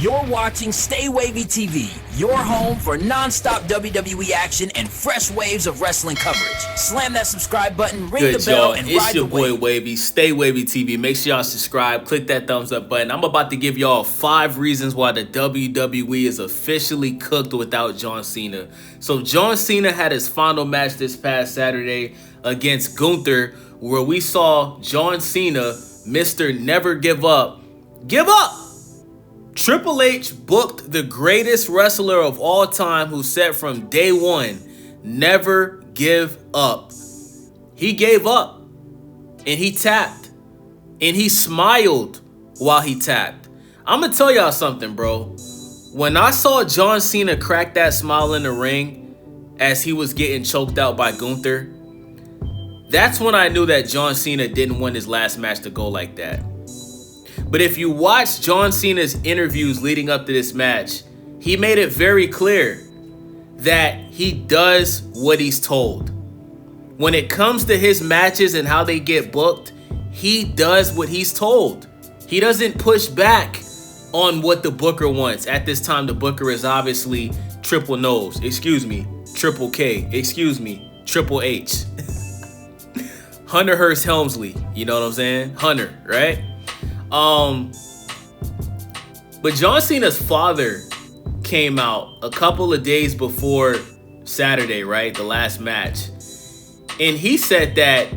You're watching Stay Wavy TV, your home for non-stop WWE action and fresh waves of wrestling coverage. Slam that subscribe button, ring the bell, and it's ride your the boy wave. Wavy, Stay Wavy TV. Make sure y'all subscribe, click that thumbs up button. I'm about to give y'all 5 reasons why the WWE is officially cooked without John Cena. So John Cena had his final match this past Saturday against Gunther, where we saw John Cena, Mr. Never Give Up, give up! Triple H booked the greatest wrestler of all time who said from day one, never give up. He gave up and he tapped and he smiled while he tapped. I'm gonna tell y'all something, bro. When I saw John Cena crack that smile in the ring as he was getting choked out by Gunther, that's when I knew that John Cena didn't want his last match to go like that. But if you watch John Cena's interviews leading up to this match, he made it very clear that he does what he's told. When it comes to his matches and how they get booked, he does what he's told. He doesn't push back on what the booker wants. At this time, the booker is obviously Triple K, Triple H. Hunter Hearst Helmsley, you know what I'm saying? Hunter, right? But John Cena's father came out a couple of days before Saturday, right? The last match. And he said that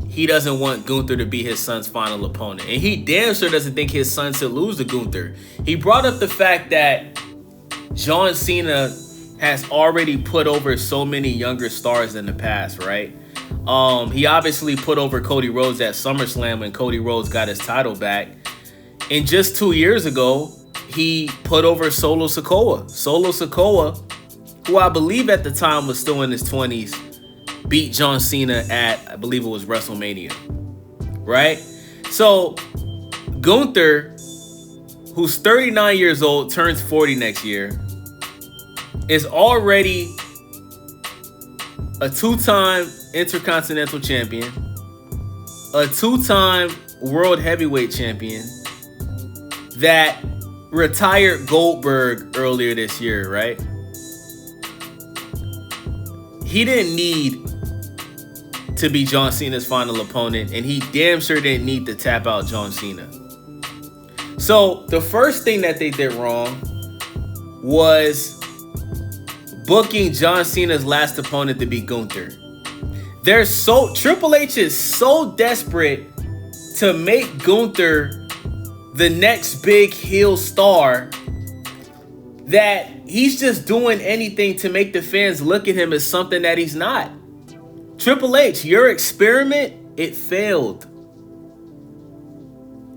he doesn't want Gunther to be his son's final opponent. And he damn sure doesn't think his son should lose to Gunther. He brought up the fact that John Cena has already put over so many younger stars in the past, right? He obviously put over Cody Rhodes at SummerSlam when Cody Rhodes got his title back. And just 2 years ago, he put over Solo Sikoa. Solo Sikoa, who I believe at the time was still in his 20s, beat John Cena at, I believe it was WrestleMania, right? So Gunther, who's 39 years old, turns 40 next year, is already a 2-time Intercontinental Champion, a 2-time World Heavyweight Champion that retired Goldberg earlier this year, right? He didn't need to be John Cena's final opponent, and he damn sure didn't need to tap out John Cena. So the first thing that they did wrong was booking John Cena's last opponent to be Gunther. Triple H is so desperate to make Gunther the next big heel star that he's just doing anything to make the fans look at him as something that he's not. Triple H, your experiment, it failed.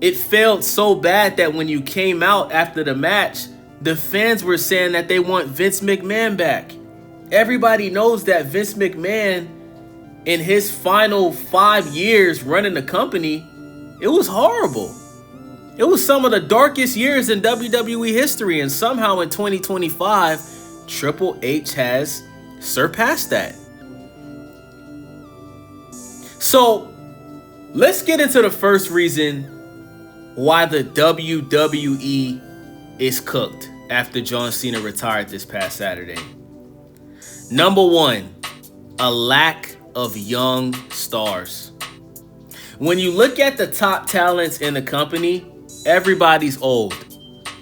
It failed so bad that when you came out after the match, the fans were saying that they want Vince McMahon back. Everybody knows that Vince McMahon, in his final 5 years running the company, it was horrible. It was some of the darkest years in WWE history, and somehow in 2025, Triple H has surpassed that. So, let's get into the first reason why the WWE is cooked after John Cena retired this past Saturday. Number 1, a lack of young stars. When you look at the top talents in the company, everybody's old.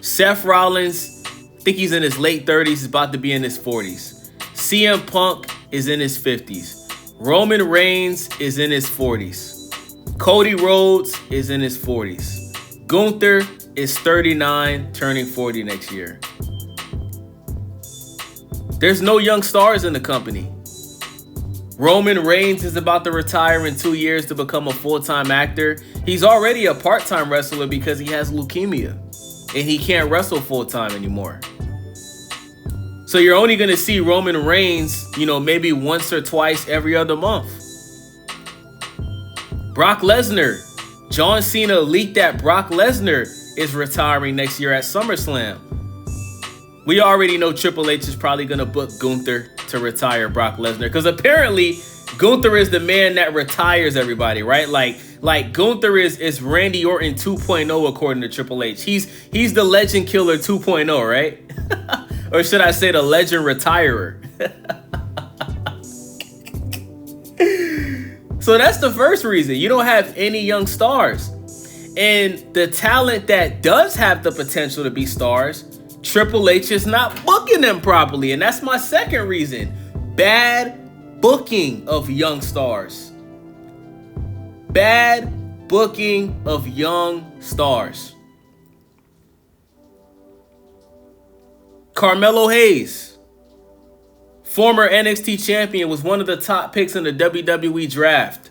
Seth Rollins, I think he's in his late 30s, he's about to be in his 40s. CM Punk is in his 50s. Roman Reigns is in his 40s. Cody Rhodes is in his 40s. Gunther is 39, turning 40 next year. There's no young stars in the company. Roman Reigns is about to retire in 2 years to become a full-time actor. He's already a part-time wrestler because he has leukemia and he can't wrestle full-time anymore. So you're only going to see Roman Reigns, maybe once or twice every other month. Brock Lesnar. John Cena leaked that Brock Lesnar is retiring next year at SummerSlam. We already know Triple H is probably going to book Gunther to retire Brock Lesnar, because apparently Gunther is the man that retires everybody, right? Like Gunther is Randy Orton 2.0 according to Triple H. He's the legend killer 2.0, right? Or should I say the legend retirer? So that's the first reason. You don't have any young stars. And the talent that does have the potential to be stars, Triple H is not booking them properly. And that's my second reason. Bad booking of young stars. Bad booking of young stars. Carmelo Hayes, former NXT champion, was one of the top picks in the WWE draft.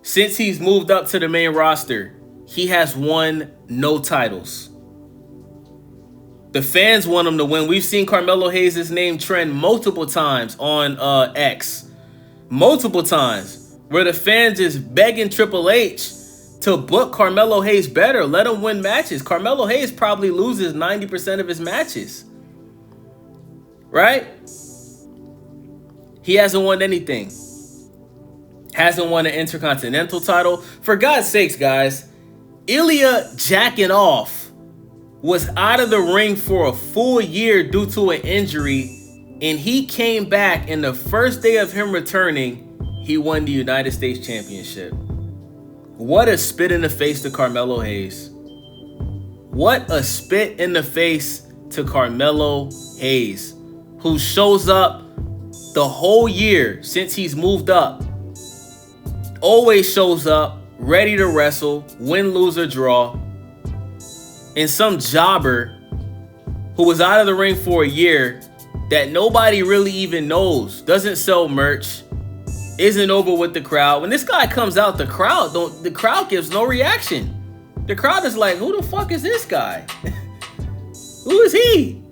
Since he's moved up to the main roster, he has won no titles. The fans want him to win. We've seen Carmelo Hayes' name trend multiple times on X. Multiple times. Where the fans is begging Triple H to book Carmelo Hayes better. Let him win matches. Carmelo Hayes probably loses 90% of his matches. Right? He hasn't won anything. Hasn't won an Intercontinental title. For God's sakes, guys, Ilya jacking off was out of the ring for a full year due to an injury, and he came back, and the first day of him returning, he won the United States Championship. What a spit in the face to Carmelo Hayes. What a spit in the face to Carmelo Hayes, who shows up the whole year since he's moved up. Always shows up, ready to wrestle, win, lose, or draw. And some jobber who was out of the ring for a year that nobody really even knows, doesn't sell merch, isn't over with the crowd. When this guy comes out, the crowd gives no reaction. The crowd is like, who the fuck is this guy? Who is he?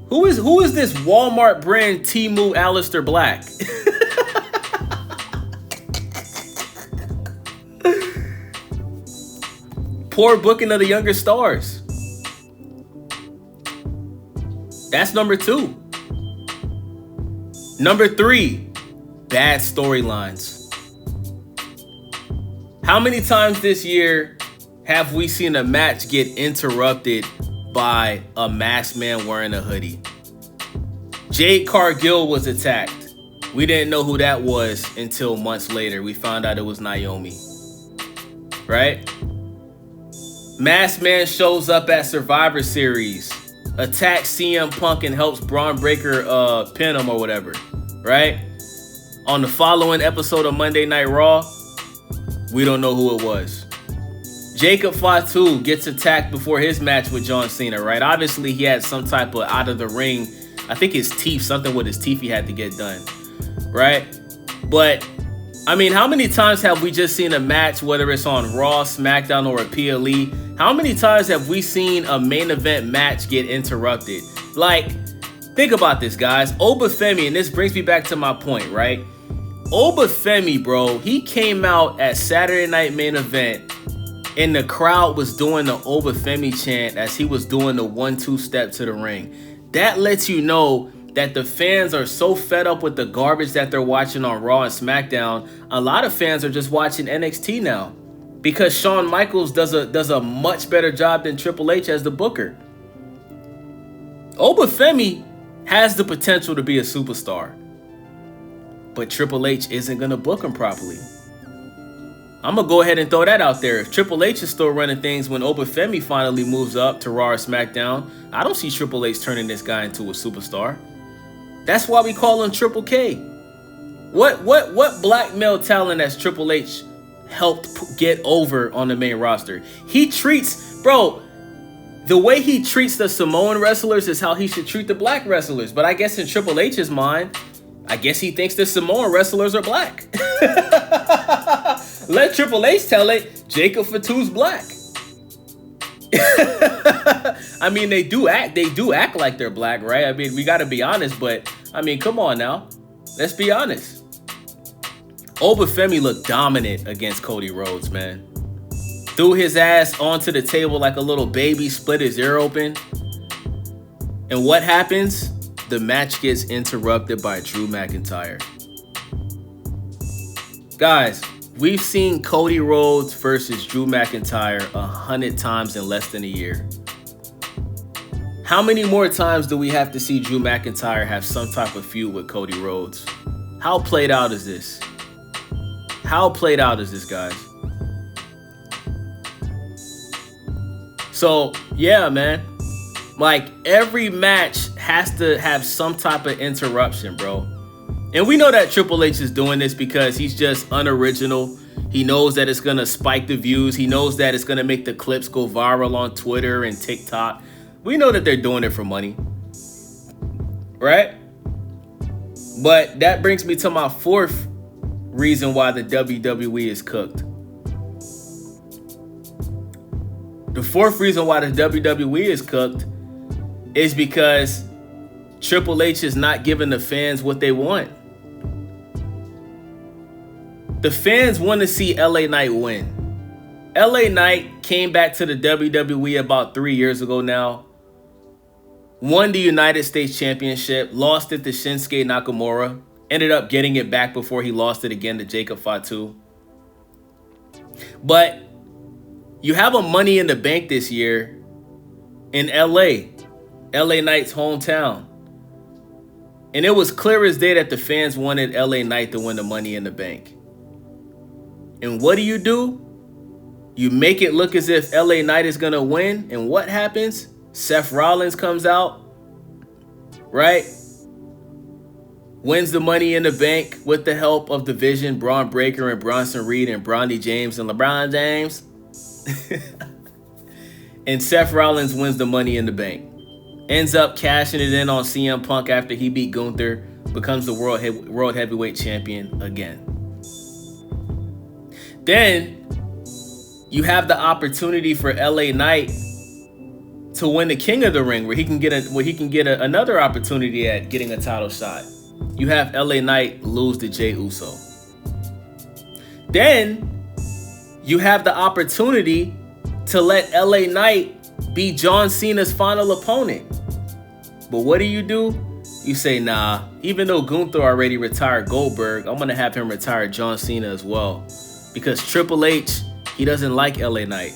Who is this Walmart brand Temu Aleister Black? Poor booking of the younger stars. That's number 2. Number 3, bad storylines. How many times this year have we seen a match get interrupted by a masked man wearing a hoodie? Jade Cargill was attacked. We didn't know who that was until months later. We found out it was Naomi. Right? Masked man shows up at Survivor Series, attacks CM Punk and helps Braun Breaker pin him or whatever. Right? On the following episode of Monday Night Raw, we don't know who it was. Jacob Fatu gets attacked before his match with John Cena, right? Obviously, he had some type of out of the ring, I think his teeth, something with his teeth he had to get done, right? But, I mean, how many times have we just seen a match, whether it's on Raw, SmackDown, or a PLE? How many times have we seen a main event match get interrupted? Like, think about this, guys. Obafemi, and this brings me back to my point, right? Obafemi, bro, he came out at Saturday Night Main Event, and the crowd was doing the Obafemi chant as he was doing the 1-2 step to the ring. That lets you know that the fans are so fed up with the garbage that they're watching on Raw and SmackDown. A lot of fans are just watching NXT now because Shawn Michaels does a much better job than Triple H as the booker. Obafemi has the potential to be a superstar, but Triple H isn't going to book him properly. I'm going to go ahead and throw that out there. If Triple H is still running things when Obafemi finally moves up to Raw or SmackDown, I don't see Triple H turning this guy into a superstar. That's why we call him Triple K. What black male talent has Triple H helped get over on the main roster? He treats, bro, the way he treats the Samoan wrestlers is how he should treat the black wrestlers. But I guess in Triple H's mind, I guess he thinks the Samoan wrestlers are black. Let Triple H tell it, Jacob Fatu's black. I mean, they do act like they're black, right? I mean, we got to be honest, but I mean, come on now. Let's be honest. Obafemi looked dominant against Cody Rhodes, man. Threw his ass onto the table like a little baby, split his ear open. And what happens? The match gets interrupted by Drew McIntyre. Guys, we've seen Cody Rhodes versus Drew McIntyre 100 times in less than a year. How many more times do we have to see Drew McIntyre have some type of feud with Cody Rhodes? How played out is this? How played out is this, guys? So, yeah, man. Like, every match has to have some type of interruption, bro. And we know that Triple H is doing this because he's just unoriginal. He knows that it's going to spike the views. He knows that it's going to make the clips go viral on Twitter and TikTok. We know that they're doing it for money, right? But that brings me to my fourth reason why the WWE is cooked. The fourth reason why the WWE is cooked is because Triple H is not giving the fans what they want. The fans want to see LA Knight win. LA Knight came back to the WWE about 3 years ago now. Won the United States Championship, lost it to Shinsuke Nakamura, ended up getting it back before he lost it again to Jacob Fatu. But you have a Money in the Bank this year in LA Knight's hometown. And it was clear as day that the fans wanted LA Knight to win the Money in the Bank. And what do? You make it look as if LA Knight is going to win. And what happens? Seth Rollins comes out, right? Wins the Money in the Bank with the help of the Vision, Braun Breaker and Bronson Reed and Bronny James and LeBron James. And Seth Rollins wins the Money in the Bank. Ends up cashing it in on CM Punk after he beat Gunther, becomes the World Heavyweight Champion again. Then you have the opportunity for LA Knight to win the King of the Ring, where he can get another opportunity at getting a title shot. You have LA Knight lose to Jey Uso. Then you have the opportunity to let LA Knight be John Cena's final opponent. But what do? You say, nah, even though Gunther already retired Goldberg, I'm going to have him retire John Cena as well. Because Triple H, he doesn't like LA Knight.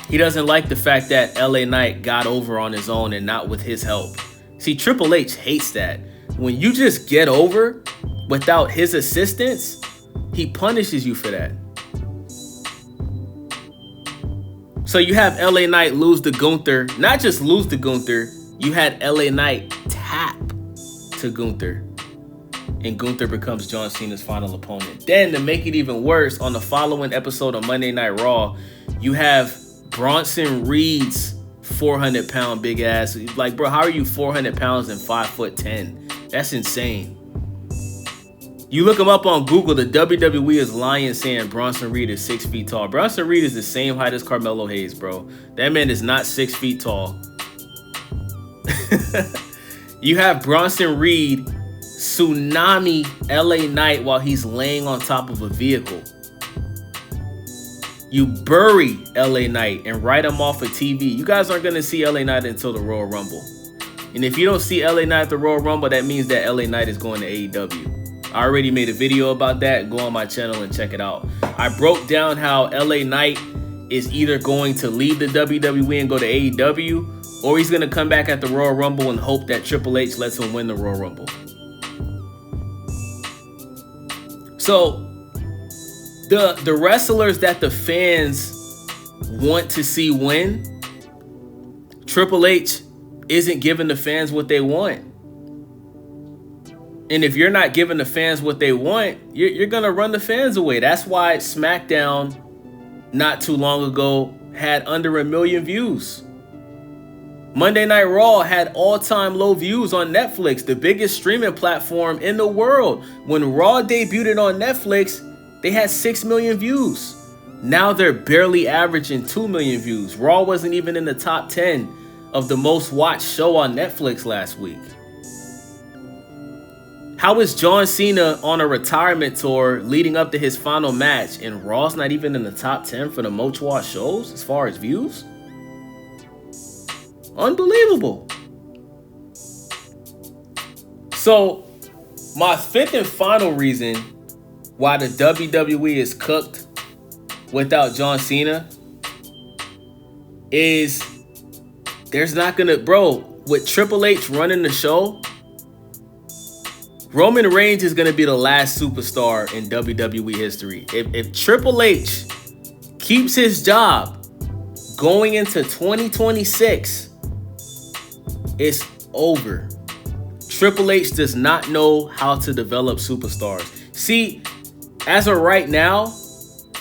He doesn't like the fact that LA Knight got over on his own and not with his help. See, Triple H hates that. When you just get over without his assistance, he punishes you for that. So you have LA Knight lose to Gunther. Not just lose to Gunther, you had LA Knight tap to Gunther. And Gunther becomes John Cena's final opponent. Then, to make it even worse, on the following episode of Monday Night Raw, you have Bronson Reed's 400-pound big ass. Like, bro, how are you 400 pounds and 5'10"? That's insane. You look him up on Google, the WWE is lying saying Bronson Reed is 6 feet tall. Bronson Reed is the same height as Carmelo Hayes, bro. That man is not 6 feet tall. You have Bronson Reed tsunami LA Knight while he's laying on top of a vehicle. You bury LA Knight and write him off of TV. You guys aren't going to see LA Knight until the Royal Rumble. And if you don't see LA Knight at the Royal Rumble, that means that LA Knight is going to AEW. I already made a video about that. Go on my channel and check it out. I broke down how LA Knight is either going to leave the WWE and go to AEW, or he's going to come back at the Royal Rumble and hope that Triple H lets him win the Royal Rumble. So, the wrestlers that the fans want to see win, Triple H isn't giving the fans what they want. And if you're not giving the fans what they want, you're going to run the fans away. That's why SmackDown, not too long ago, had under 1 million views. Monday Night Raw had all-time low views on Netflix, the biggest streaming platform in the world. When Raw debuted on Netflix, they had 6 million views. Now they're barely averaging 2 million views. Raw wasn't even in the top 10 of the most watched show on Netflix last week. How is John Cena on a retirement tour leading up to his final match and Raw's not even in the top 10 for the most watched shows as far as views? Unbelievable. So, my fifth and final reason why the WWE is cooked without John Cena is there's not gonna, bro, with Triple H running the show, Roman Reigns is gonna be the last superstar in WWE history. If Triple H keeps his job going into 2026, it's over. Triple H does not know how to develop superstars. See, as of right now,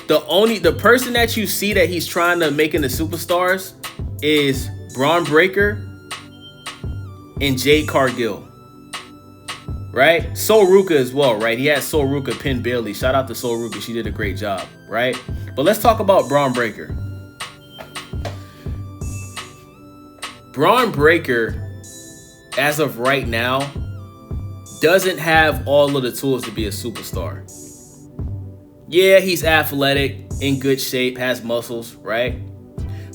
the person that you see that he's trying to make into superstars is Braun Breaker and Jade Cargill. Right? Sol Ruka as well, right? He had Sol Ruka pin Bailey. Shout out to Sol Ruka. She did a great job, right? But let's talk about Braun Breaker. Braun Breaker, as of right now, doesn't have all of the tools to be a superstar. Yeah, he's athletic, in good shape, has muscles, right?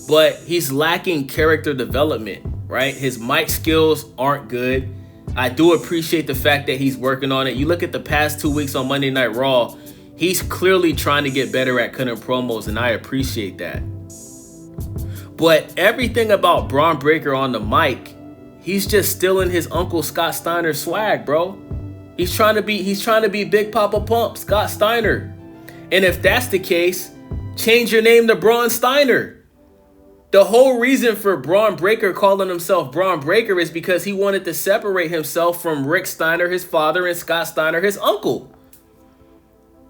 But he's lacking character development, right? His mic skills aren't good. I do appreciate the fact that he's working on it. You look at the past 2 weeks on Monday Night Raw, he's clearly trying to get better at cutting promos, and I appreciate that. But everything about Braun Breaker on the mic, he's just stealing his Uncle Scott Steiner swag, bro. He's trying to be Big Papa Pump, Scott Steiner. And if that's the case, change your name to Braun Steiner. The whole reason for Braun Breaker calling himself Braun Breaker is because he wanted to separate himself from Rick Steiner, his father, and Scott Steiner, his uncle.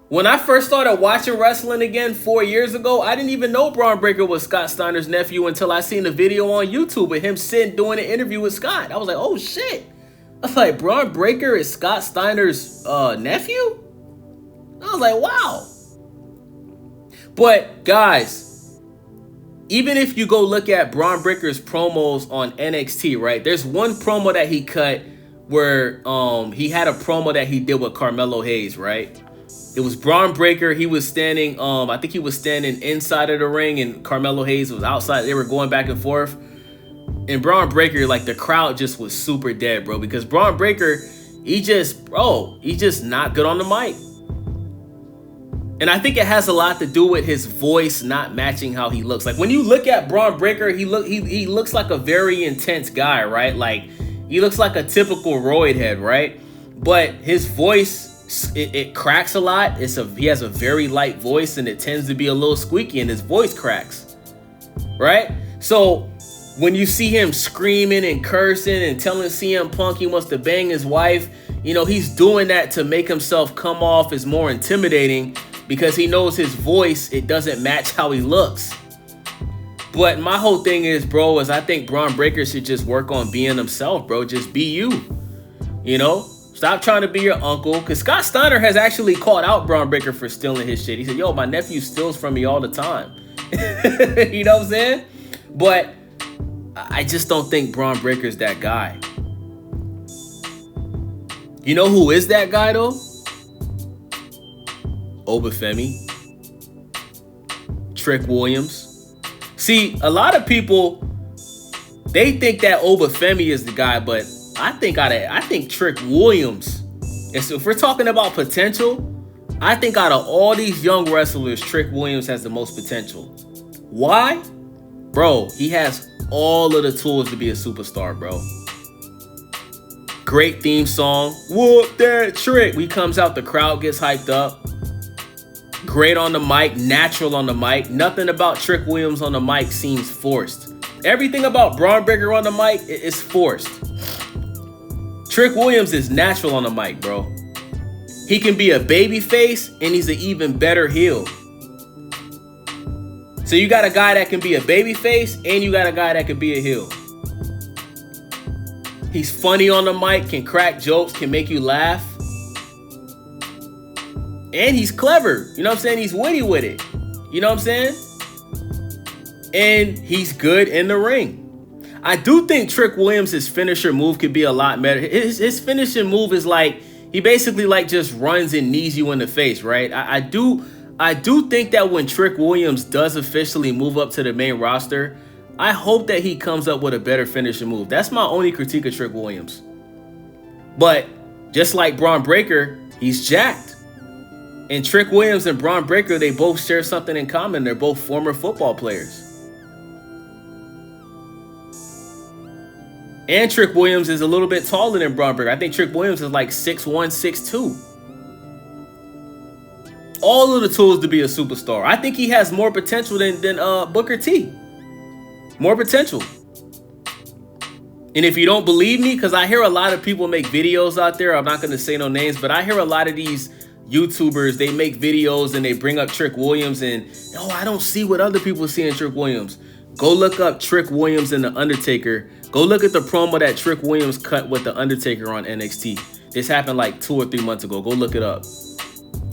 When I first started watching wrestling again 4 years ago, I didn't even know Braun Breaker was Scott Steiner's nephew until I seen the video on YouTube of him sitting doing an interview with Scott. I was like, oh shit. I was like, Braun Breaker is Scott Steiner's nephew? I was like, wow. But guys, even if you go look at Braun Breaker's promos on NXT, right? There's one promo that he cut where he had a promo that he did with Carmelo Hayes, right? It was Braun Breaker. He was standing, I think he was standing inside of the ring and Carmelo Hayes was outside. They were going back and forth. And Braun Breaker, like the crowd just was super dead, bro. Because Braun Breaker, he's just not good on the mic. And I think it has a lot to do with his voice not matching how he looks. Like when you look at Braun Breaker, he looks like a very intense guy, right? Like he looks like a typical roid head, right? But his voice, it cracks a lot. He has a very light voice and it tends to be a little squeaky and his voice cracks, right? So when you see him screaming and cursing and telling CM Punk he wants to bang his wife, you know, he's doing that to make himself come off as more intimidating because he knows his voice, it doesn't match how he looks. But my whole thing is, bro, is I think Braun Breaker should just work on being himself, bro. Just be you, you know? Stop trying to be your uncle. Because Scott Steiner has actually called out Braun Breaker for stealing his shit. He said, yo, my nephew steals from me all the time. You know what I'm saying? But I just don't think Braun Breaker's that guy. You know who is that guy, though? Obafemi. Trick Williams. See, a lot of people, they think that Obafemi is the guy, but I think Trick Williams. And so if we're talking about potential, I think out of all these young wrestlers, Trick Williams has the most potential. Why? Bro, he has all of the tools to be a superstar, bro. Great theme song. Whoop that Trick. When he comes out, the crowd gets hyped up. Great on the mic, natural on the mic. Nothing about Trick Williams on the mic seems forced. Everything about Braun Breaker on the mic is forced. Trick Williams is natural on the mic, bro. He can be a baby face and he's an even better heel. So you got a guy that can be a baby face and you got a guy that can be a heel. He's funny on the mic, can crack jokes, can make you laugh. And he's clever. You know what I'm saying? He's witty with it. You know what I'm saying? And he's good in the ring. I do think Trick Williams' finisher move could be a lot better. His finishing move is like, he basically like just runs and knees you in the face, right? I do think that when Trick Williams does officially move up to the main roster, I hope that he comes up with a better finishing move. That's my only critique of Trick Williams. But just like Braun Breaker, he's jacked. And Trick Williams and Braun Breaker, they both share something in common. They're both former football players. And Trick Williams is a little bit taller than Braun Breaker. I think Trick Williams is like 6'1", 6'2". All of the tools to be a superstar. I think he has more potential than Booker T. More potential. And if you don't believe me, because I hear a lot of people make videos out there. I'm not going to say no names, but I hear a lot of these YouTubers, they make videos and they bring up Trick Williams and, oh, I don't see what other people see in Trick Williams. Go look up Trick Williams and The Undertaker. Go look at the promo that Trick Williams cut with The Undertaker on NXT. This happened like 2 or 3 months ago. Go look it up.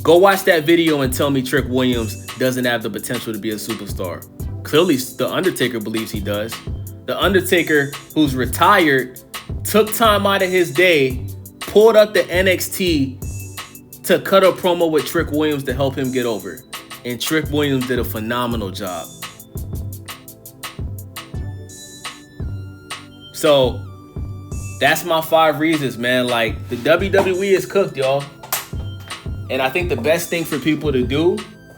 Go watch that video and tell me Trick Williams doesn't have the potential to be a superstar. Clearly, The Undertaker believes he does. The Undertaker, who's retired, took time out of his day, pulled up the NXT to cut a promo with Trick Williams to help him get over. And Trick Williams did a phenomenal job. So, that's my 5 reasons, man. Like, the WWE is cooked, y'all. And I think the best thing for people to do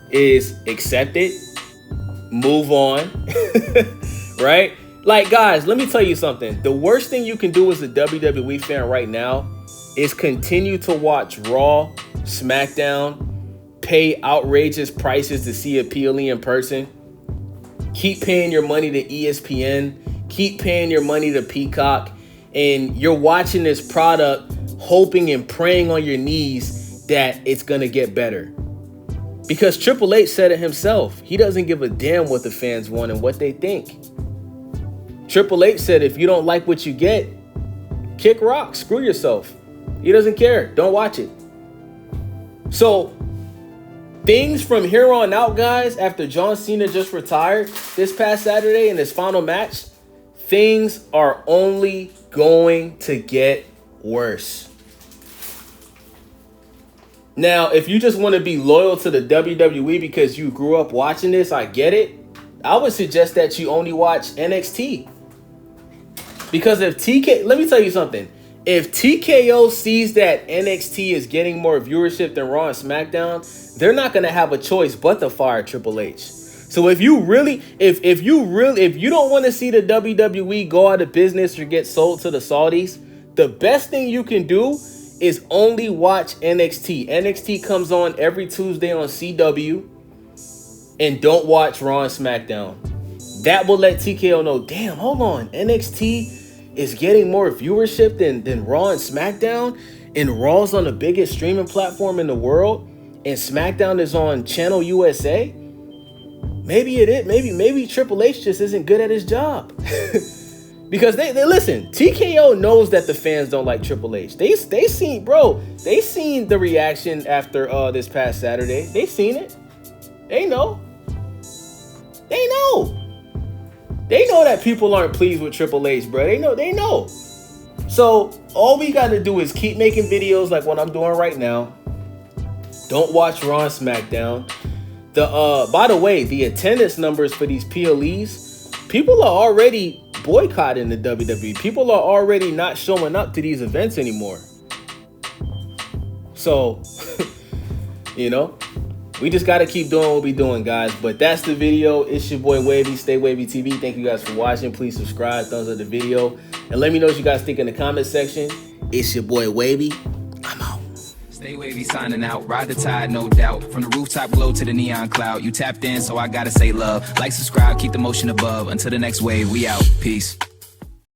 is accept it, move on, right? Like, guys, let me tell you something. The worst thing you can do as a WWE fan right now is continue to watch Raw, SmackDown, pay outrageous prices to see a PLE in person, keep paying your money to ESPN, keep paying your money to Peacock, and you're watching this product hoping and praying on your knees that it's going to get better. Because Triple H said it himself. He doesn't give a damn what the fans want and what they think. Triple H said, if you don't like what you get, kick rocks, screw yourself. He doesn't care. Don't watch it. So, things from here on out, guys, after John Cena just retired this past Saturday in his final match, things are only going to get worse. Now, if you just want to be loyal to the WWE because you grew up watching this, I get it. I would suggest that you only watch NXT. Because if let me tell you something. If TKO sees that NXT is getting more viewership than Raw and SmackDown, they're not going to have a choice but to fire Triple H. So if you don't want to see the WWE go out of business or get sold to the Saudis, the best thing you can do is only watch NXT. NXT comes on every Tuesday on CW, and don't watch Raw and SmackDown. That will let TKO know, damn, hold on, NXT is getting more viewership than Raw and SmackDown, and Raw's on the biggest streaming platform in the world, and SmackDown is on Channel USA. Maybe it is. Maybe Triple H just isn't good at his job. Because they listen, TKO knows that the fans don't like Triple H. They seen the reaction after this past Saturday. They seen it. They know. They know that people aren't pleased with Triple H, bro. They know. So all we got to do is keep making videos like what I'm doing right now. Don't watch Raw and SmackDown. By the way, the attendance numbers for these PLEs, people are already boycotting the WWE. People are already not showing up to these events anymore. So, we just got to keep doing what we're doing, guys. But that's the video. It's your boy Wavy, Stay Wavy TV. Thank you guys for watching. Please subscribe, thumbs up the video, and let me know what you guys think in the comment section. It's your boy Wavy. I'm out. Stay Wavy signing out. Ride the tide, no doubt. From the rooftop glow to the neon cloud. You tapped in, so I gotta say love. Like, subscribe, keep the motion above. Until the next wave, we out. Peace.